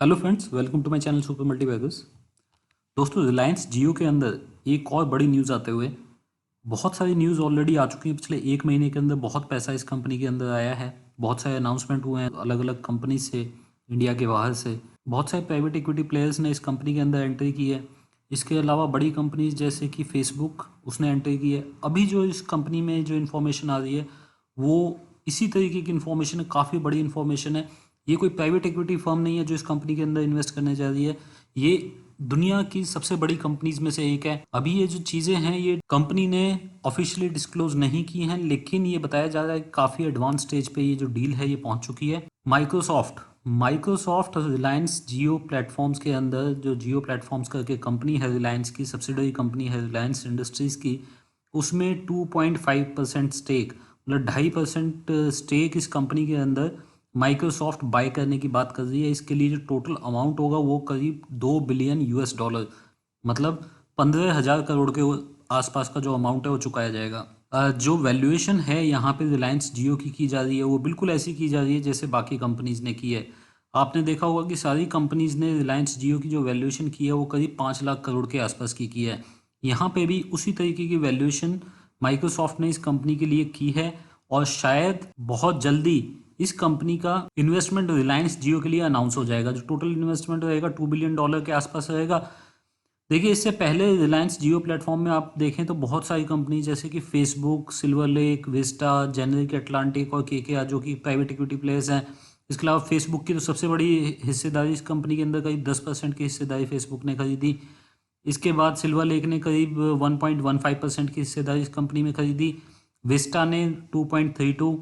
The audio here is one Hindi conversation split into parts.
Hello friends, welcome to my channel super multibaggers. दोस्तों, रिलायंस जियो के अंदर एक और बड़ी न्यूज़ आते हुए बहुत सारी न्यूज़ ऑलरेडी आ चुकी हैं। पिछले एक महीने के अंदर बहुत पैसा इस कंपनी के अंदर आया है। बहुत सारे अनाउंसमेंट हुए हैं अलग अलग कंपनी से, इंडिया के बाहर से। बहुत सारे प्राइवेट इक्विटी प्लेयर्स ने इस कंपनी के अंदर एंट्री की है। इसके अलावा बड़ी कंपनीज जैसे कि फेसबुक, उसने एंट्री की है। अभी जो इस कंपनी में जो इन्फॉर्मेशन आ रही है वो इसी तरीके की इन्फॉर्मेशन है, काफ़ी बड़ी इन्फॉर्मेशन है। ये कोई प्राइवेट इक्विटी फर्म नहीं है जो इस कंपनी के अंदर इन्वेस्ट करने जा रही है। ये दुनिया की सबसे बड़ी कंपनीज में से एक है। अभी ये जो चीज़ें हैं ये कंपनी ने ऑफिशियली डिस्क्लोज नहीं की हैं, लेकिन ये बताया जा रहा है कि काफ़ी एडवांस स्टेज पे ये जो डील है ये पहुंच चुकी है। माइक्रोसॉफ्ट रिलायंस जियो प्लेटफॉर्म्स के अंदर, जो जियो प्लेटफॉर्म्स करके कंपनी है रिलायंस की, सब्सिडरी कंपनी है रिलायंस इंडस्ट्रीज की, उसमें 2.5% स्टेक, मतलब 2.5% स्टेक इस कंपनी के अंदर माइक्रोसॉफ्ट बाय करने की बात कर रही है। इसके लिए जो टोटल अमाउंट होगा वो करीब $2 बिलियन, मतलब 15,000 करोड़ के आसपास का जो अमाउंट है वो चुकाया जाएगा। जो वैल्यूएशन है यहाँ पे रिलायंस जियो की जा रही है वो बिल्कुल ऐसी की जा रही है जैसे बाकी कंपनीज ने की है। आपने देखा होगा कि सारी कंपनीज ने रिलायंस जियो की जो वैल्यूएशन की है वो करीब 5 लाख करोड़ के आसपास की है। यहाँ पे भी उसी तरीके की वैल्यूएशन माइक्रोसॉफ्ट ने इस कंपनी के लिए की है, और शायद बहुत जल्दी इस कंपनी का इन्वेस्टमेंट रिलायंस जियो के लिए अनाउंस हो जाएगा। जो टोटल इन्वेस्टमेंट रहेगा $2 बिलियन के आसपास रहेगा। देखिए, इससे पहले रिलायंस जियो प्लेटफॉर्म में आप देखें तो बहुत सारी कंपनी जैसे कि Facebook, silver lake, Vista, generic Atlantic और केकेआर जो कि प्राइवेट इक्विटी प्लेयर्स हैं। इसके अलावा फेसबुक की तो सबसे बड़ी हिस्सेदारी इस कंपनी के अंदर करीब 10% की हिस्सेदारी फेसबुक ने खरीदी। इसके बाद सिल्वर लेक ने करीब 1.15% की हिस्सेदारी इस कंपनी में खरीदी। विस्टा ने 2.32,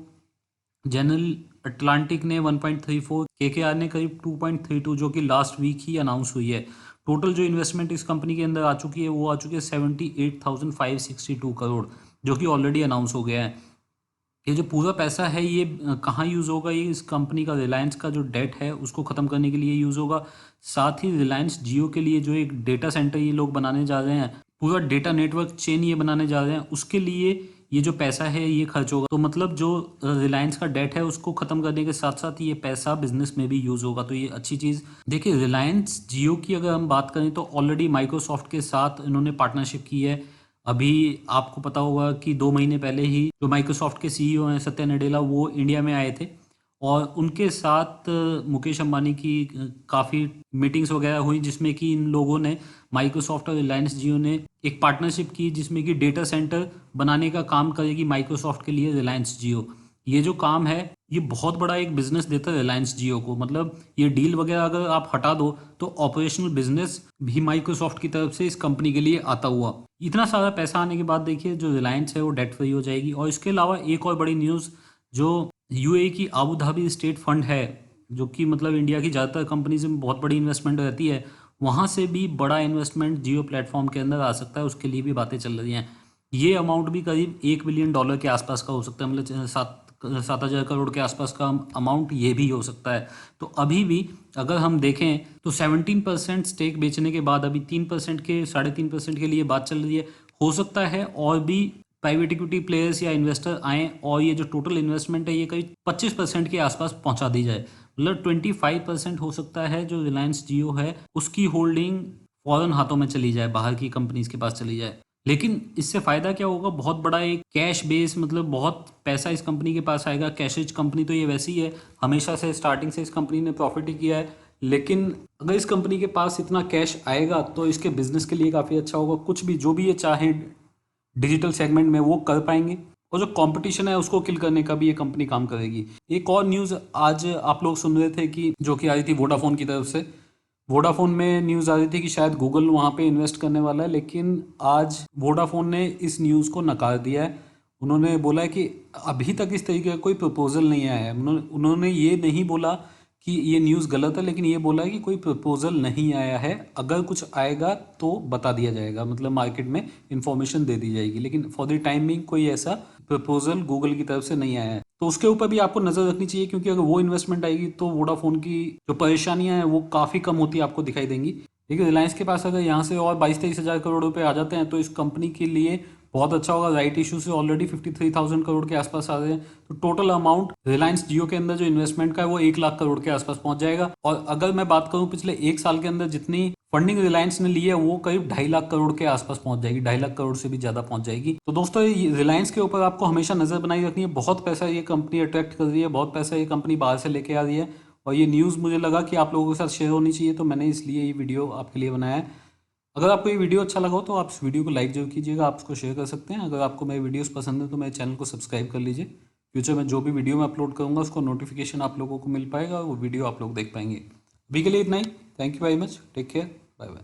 जनरल अटलांटिक ने 1.34, केकेआर ने करीब 2.32, जो कि लास्ट वीक ही अनाउंस हुई है। टोटल जो इन्वेस्टमेंट इस कंपनी के अंदर आ चुकी है वो आ चुकी है 78,562 करोड़, जो कि ऑलरेडी अनाउंस हो गया है। ये जो पूरा पैसा है ये कहाँ यूज़ होगा? ये इस कंपनी का, रिलायंस का जो डेट है उसको ख़त्म करने के लिए यूज़ होगा। साथ ही रिलायंस जियो के लिए जो एक डेटा सेंटर ये लोग बनाने जा रहे हैं, पूरा डेटा नेटवर्क चेन ये बनाने जा रहे हैं, उसके लिए ये जो पैसा है ये खर्च होगा। तो मतलब जो रिलायंस का डेट है उसको ख़त्म करने के साथ साथ ये पैसा बिजनेस में भी यूज़ होगा, तो ये अच्छी चीज़। देखिए, रिलायंस जियो की अगर हम बात करें तो ऑलरेडी माइक्रोसॉफ्ट के साथ इन्होंने पार्टनरशिप की है। अभी आपको पता होगा कि 2 महीने पहले ही जो माइक्रोसॉफ्ट के सीईओ हैं सत्या नडेला, वो इंडिया में आए थे, और उनके साथ मुकेश अंबानी की काफ़ी मीटिंग्स वगैरह हुई, जिसमें कि इन लोगों ने, माइक्रोसॉफ्ट और रिलायंस जियो ने एक पार्टनरशिप की जिसमें कि डेटा सेंटर बनाने का काम करेगी माइक्रोसॉफ्ट के लिए रिलायंस जियो। ये जो काम है ये बहुत बड़ा एक बिजनेस देता है रिलायंस जियो को। मतलब ये डील वगैरह अगर आप हटा दो तो ऑपरेशनल बिजनेस भी माइक्रोसॉफ्ट की तरफ से इस कंपनी के लिए आता हुआ, इतना सारा पैसा आने के बाद देखिए जो रिलायंस है वो डेट फ्री हो जाएगी। और इसके अलावा एक और बड़ी न्यूज़, जो यूएई की आबू धाबी स्टेट फंड है, जो कि मतलब इंडिया की ज़्यादातर कंपनीज में बहुत बड़ी इन्वेस्टमेंट रहती है, वहाँ से भी बड़ा इन्वेस्टमेंट जियो प्लेटफॉर्म के अंदर आ सकता है। उसके लिए भी बातें चल रही हैं। ये अमाउंट भी करीब $1 बिलियन के आसपास का हो सकता है, मतलब 7,000 करोड़ के आसपास का अमाउंट ये भी हो सकता है। तो अभी भी अगर हम देखें तो 17% स्टेक बेचने के बाद अभी 3% के 3.5% के लिए बात चल रही है। हो सकता है और भी प्राइवेट इक्विटी प्लेयर्स या इन्वेस्टर आएँ और ये जो टोटल इन्वेस्टमेंट है ये करीब 25% के आसपास पहुंचा दी जाए। मतलब 25% हो सकता है जो रिलायंस जियो है उसकी होल्डिंग फॉरेन हाथों में चली जाए, बाहर की कंपनीज के पास चली जाए। लेकिन इससे फ़ायदा क्या होगा? बहुत बड़ा एक कैश बेस, मतलब बहुत पैसा इस कंपनी के पास आएगा। कैश रिच कंपनी तो ये वैसी ही है, हमेशा से स्टार्टिंग से इस कंपनी ने प्रॉफिट ही किया है। लेकिन अगर इस कंपनी के पास इतना कैश आएगा तो इसके बिजनेस के लिए काफ़ी अच्छा होगा। कुछ भी जो भी ये चाहे डिजिटल सेगमेंट में वो कर पाएंगे, और जो कंपटीशन है उसको किल करने का भी ये कंपनी काम करेगी। एक और न्यूज़ आज आप लोग सुन रहे थे कि जो कि आई थी वोडाफोन की तरफ से। वोडाफोन में न्यूज़ आ रही थी कि शायद गूगल वहाँ पे इन्वेस्ट करने वाला है, लेकिन आज वोडाफोन ने इस न्यूज़ को नकार दिया है। उन्होंने बोला है कि अभी तक इस तरीके का कोई प्रपोजल नहीं आया है। उन्होंने ये नहीं बोला कि ये न्यूज़ गलत है, लेकिन ये बोला है कि कोई प्रपोजल नहीं आया है। अगर कुछ आएगा तो बता दिया जाएगा, मतलब मार्केट में इंफॉर्मेशन दे दी जाएगी, लेकिन फॉर द टाइमिंग कोई ऐसा प्रपोजल गूगल की तरफ से नहीं आया है। तो उसके ऊपर भी आपको नज़र रखनी चाहिए, क्योंकि अगर वो इन्वेस्टमेंट आएगी तो वोडाफोन की जो परेशानियां हैं वो काफ़ी कम होती आपको दिखाई देंगी। देखिए, रिलायंस के पास अगर यहाँ से और 22-23 हज़ार करोड़ रुपए आ जाते हैं तो इस कंपनी के लिए बहुत अच्छा होगा। राइट इशू से ऑलरेडी 53,000 करोड़ के आसपास आ रहे हैं, तो टोटल अमाउंट रिलायंस जियो के अंदर जो इन्वेस्टमेंट का है वो 1 लाख करोड़ के आसपास पहुंच जाएगा। और अगर मैं बात करूं पिछले 1 साल के अंदर जितनी फंडिंग रिलायंस ने ली है वो करीब 2.5 लाख करोड़ के आसपास पहुंच जाएगी, 2.5 लाख करोड़ से भी ज्यादा पहुंच जाएगी। तो दोस्तों रिलायंस के ऊपर आपको हमेशा नजर बनाई रखनी है। बहुत पैसा ये कंपनी अट्रैक्ट कर रही है, बहुत पैसा ये कंपनी बाहर से लेके आ रही है, और ये न्यूज़ मुझे लगा कि आप लोगों के साथ शेयर होनी चाहिए, तो मैंने इसलिए ये वीडियो आपके लिए बनाया है। अगर आपको ये वीडियो अच्छा लगा हो तो आप इस वीडियो को लाइक जरूर कीजिएगा, आप इसको शेयर कर सकते हैं। अगर आपको मेरी वीडियोस पसंद है तो मेरे चैनल को सब्सक्राइब कर लीजिए। फ्यूचर में जो भी वीडियो मैं अपलोड करूँगा उसको नोटिफिकेशन आप लोगों को मिल पाएगा और वो वीडियो आप लोग देख पाएंगे। अभी के लिए इतना ही। Thank you very much, take care, bye bye.